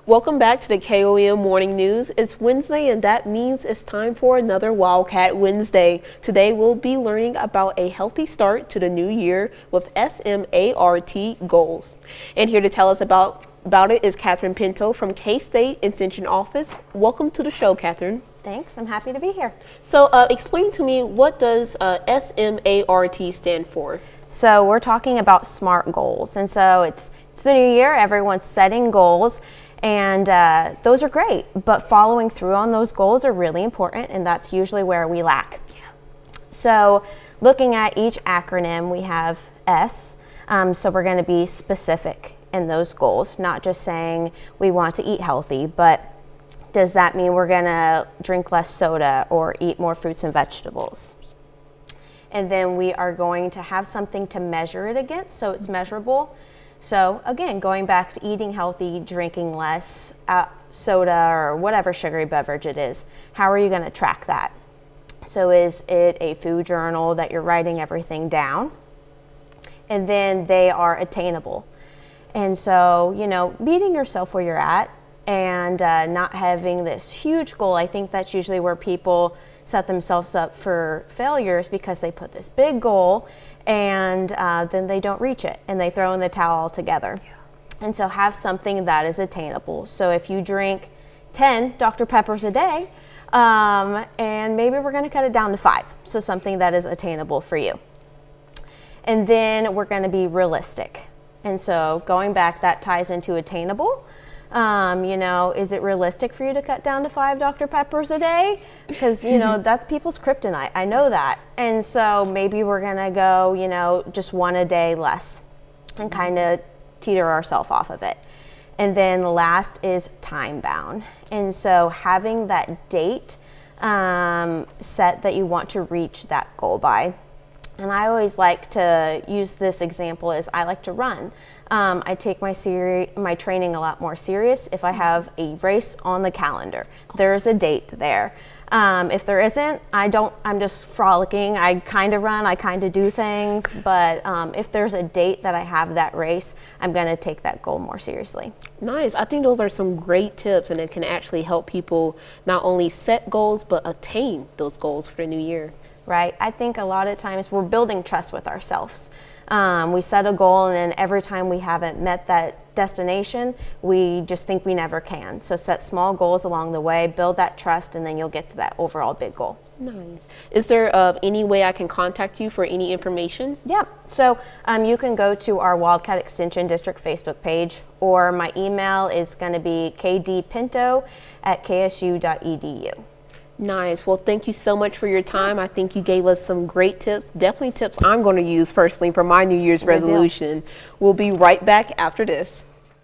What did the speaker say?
Welcome back to the KOM Morning News. It's Wednesday, and that means it's time for another Wildcat Wednesday. Today, we'll be learning about a healthy start to the new year with S.M.A.R.T goals. And here to tell us about it is Catherine Pinto from K-State Extension Office. Welcome to the show, Catherine. Thanks. I'm happy to be here. So explain to me, what does S.M.A.R.T stand for? So we're talking about SMART goals. And so it's the new year. Everyone's setting goals. And those are great. But following through on those goals are really important. And that's usually where we lack. Yeah. So looking at each acronym, we have S. So we're going to be specific in those goals, not just saying we want to eat healthy, but does that mean we're going to drink less soda or eat more fruits and vegetables? And then we are going to have something to measure it against, so it's measurable. So again, going back to eating healthy, drinking less soda or whatever sugary beverage it is, how are you going to track that? So is it a food journal that you're writing everything down? And then they are attainable. And so, meeting yourself where you're at and not having this huge goal. I think that's usually where people set themselves up for failures, because they put this big goal and then they don't reach it and they throw in the towel altogether. Yeah. And so have something that is attainable. So if you drink 10 Dr. Peppers a day, and maybe we're going to cut it down to 5. So something that is attainable for you. And then we're going to be realistic. And so going back, that ties into attainable. Is it realistic for you to cut down to 5 Dr. Peppers a day? Because, that's people's kryptonite. I know that. And so maybe we're going to go, just 1 a day less and kind of teeter ourselves off of it. And then the last is time bound. And so having that date set that you want to reach that goal by. And I always like to use this example as I like to run. I take my training a lot more serious if I have a race on the calendar. There's a date there. If there isn't, I'm just frolicking. I kind of run, I kind of do things. But if there's a date that I have that race, I'm going to take that goal more seriously. Nice. I think those are some great tips, and it can actually help people not only set goals, but attain those goals for the new year. Right. I think a lot of times we're building trust with ourselves. We set a goal, and then every time we haven't met that destination, we just think we never can. So set small goals along the way, build that trust, and then you'll get to that overall big goal. Nice. Is there any way I can contact you for any information? Yeah. So you can go to our Wildcat Extension District Facebook page, or my email is going to be kdpinto@ksu.edu. Nice. Well, thank you so much for your time. I think you gave us some great tips, definitely tips I'm going to use personally for my New Year's resolution. We'll be right back after this.